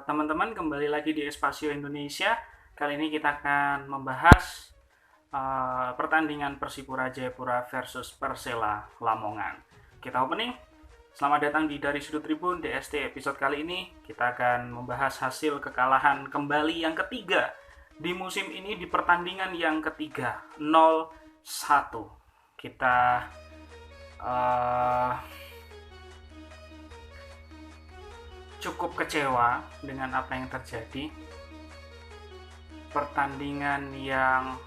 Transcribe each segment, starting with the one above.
teman-teman, kembali lagi di Espasio Indonesia. Kali ini kita akan membahas pertandingan Persipura Jayapura versus Persela Lamongan. Kita opening. Selamat datang di Dari Sudut Tribun DST. Episode kali ini kita akan membahas hasil kekalahan kembali yang ketiga di musim ini di pertandingan yang ketiga, 0-1. Kita cukup kecewa dengan apa yang terjadi. Pertandingan yang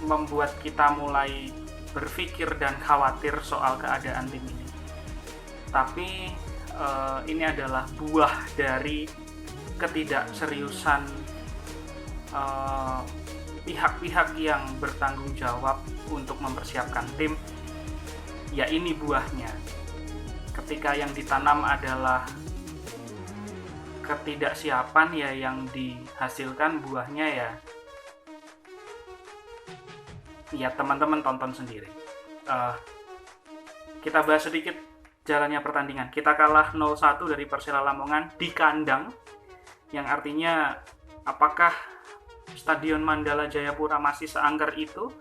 membuat kita mulai berpikir dan khawatir soal keadaan tim ini. Tapi ini adalah buah dari ketidakseriusan pihak-pihak yang bertanggung jawab untuk mempersiapkan tim. Ya, ini buahnya. Ketika yang ditanam adalah ketidaksiapan, ya yang dihasilkan buahnya ya teman-teman tonton sendiri. Kita bahas sedikit jalannya pertandingan. Kita kalah 0-1 dari Persela Lamongan di kandang, yang artinya apakah Stadion Mandala Jayapura masih seangker itu?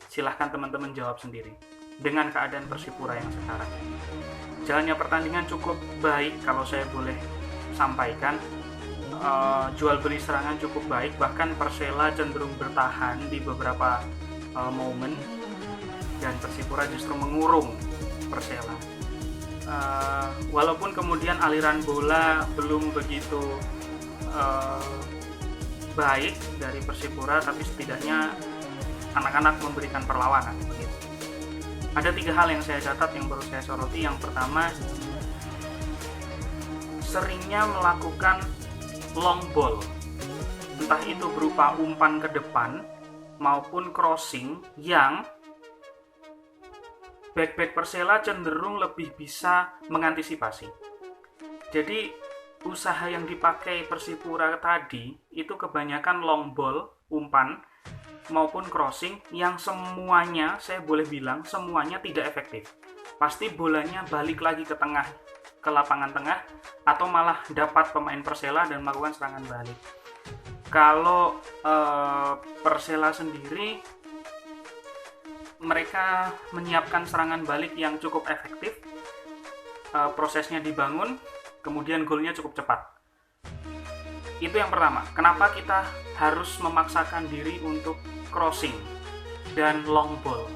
Silahkan teman-teman jawab sendiri dengan keadaan Persipura yang sekarang. Jalannya pertandingan cukup baik kalau saya boleh sampaikan. Jual beli serangan cukup baik, bahkan Persela cenderung bertahan di beberapa momen dan Persipura justru mengurung Persela. Walaupun kemudian aliran bola belum begitu baik dari Persipura, tapi setidaknya anak-anak memberikan perlawanan. Ada 3 hal yang saya catat yang perlu saya soroti. Yang pertama, seringnya melakukan long ball, entah itu berupa umpan ke depan maupun crossing, yang back-back Persela cenderung lebih bisa mengantisipasi. Jadi usaha yang dipakai Persipura tadi itu kebanyakan long ball, umpan maupun crossing, yang semuanya, saya boleh bilang semuanya tidak efektif. Pasti bolanya balik lagi ke tengah, ke lapangan tengah, atau malah dapat pemain Persela dan melakukan serangan balik. Kalau Persela sendiri, mereka menyiapkan serangan balik yang cukup efektif, prosesnya dibangun, kemudian golnya cukup cepat. Itu yang pertama. Kenapa kita harus memaksakan diri untuk crossing dan long ball?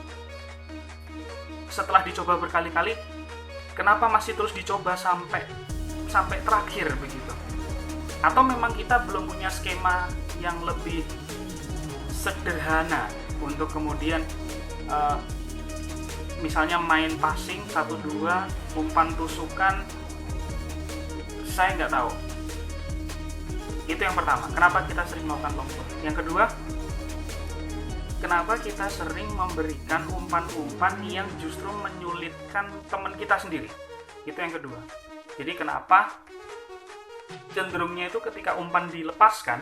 Setelah dicoba berkali-kali, kenapa masih terus dicoba sampai terakhir begitu? Atau memang kita belum punya skema yang lebih sederhana untuk kemudian misalnya main passing 1-2, umpan tusukan? Saya nggak tahu. Itu yang pertama, kenapa kita sering melakukan long ball. Yang kedua, kenapa kita sering memberikan umpan-umpan yang justru menyulitkan teman kita sendiri. Itu yang kedua. Jadi kenapa cenderungnya itu ketika umpan dilepaskan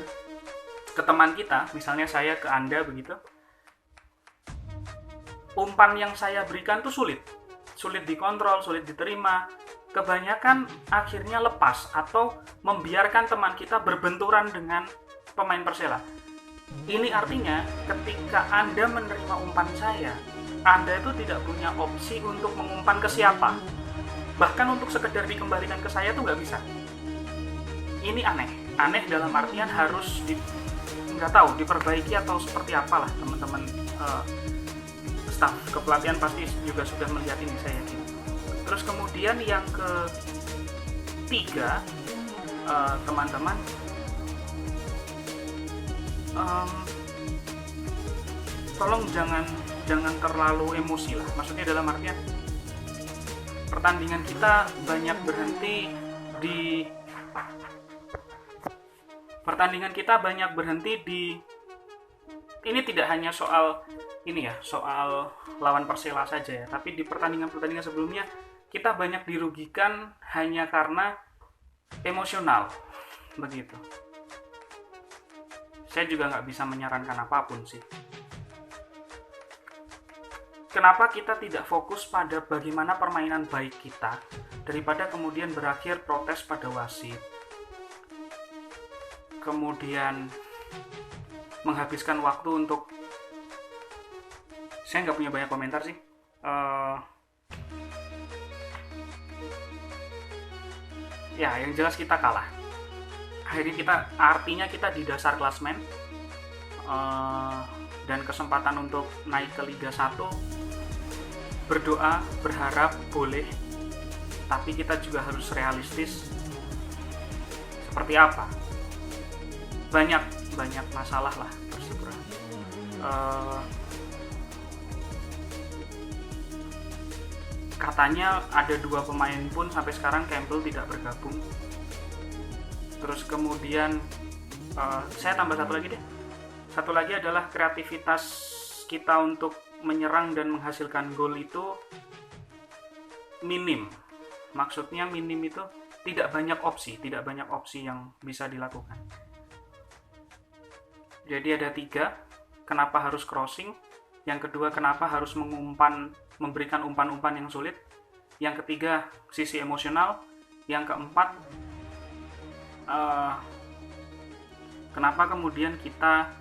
ke teman kita, misalnya saya ke Anda begitu, umpan yang saya berikan tuh sulit dikontrol, sulit diterima. Kebanyakan akhirnya lepas atau membiarkan teman kita berbenturan dengan pemain Persela. Ini artinya ketika Anda menerima umpan saya, Anda itu tidak punya opsi untuk mengumpan ke siapa. Bahkan untuk sekedar dikembalikan ke saya tuh nggak bisa. Ini aneh dalam artian harus diperbaiki atau seperti apalah. Teman-teman staf kepelatihan pasti juga sudah melihat ini, saya yakin. Terus kemudian yang ketiga, teman-teman, tolong jangan terlalu emosi lah. Maksudnya dalam artian pertandingan kita banyak berhenti di ini tidak hanya soal lawan Persela saja ya, tapi di pertandingan sebelumnya kita banyak dirugikan hanya karena emosional begitu. Saya juga nggak bisa menyarankan apapun sih. kenapa kita tidak fokus pada bagaimana permainan baik kita daripada kemudian berakhir protes pada wasit, kemudian menghabiskan waktu untuk, saya nggak punya banyak komentar sih, ya yang jelas kita kalah. Akhirnya artinya kita di dasar klasmen, dan kesempatan untuk naik ke Liga 1, berdoa, berharap boleh, tapi kita juga harus realistis. Seperti apa? Banyak masalah lah Persipura. Katanya ada 2 pemain pun sampai sekarang Campbell tidak bergabung. Terus kemudian saya tambah satu lagi adalah kreativitas kita untuk menyerang dan menghasilkan gol itu minim. Maksudnya minim itu tidak banyak opsi yang bisa dilakukan. Jadi ada 3, kenapa harus crossing? Yang kedua, kenapa harus memberikan umpan-umpan yang sulit? Yang ketiga, sisi emosional. Yang keempat, kenapa kemudian kita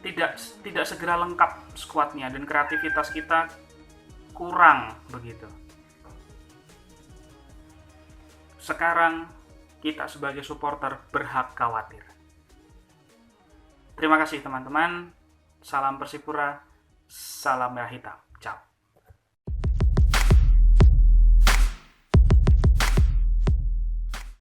tidak segera lengkap skuadnya dan kreativitas kita kurang begitu. Sekarang kita sebagai supporter berhak khawatir. Terima kasih teman-teman. Salam Persipura, salam merah hitam. Ciao.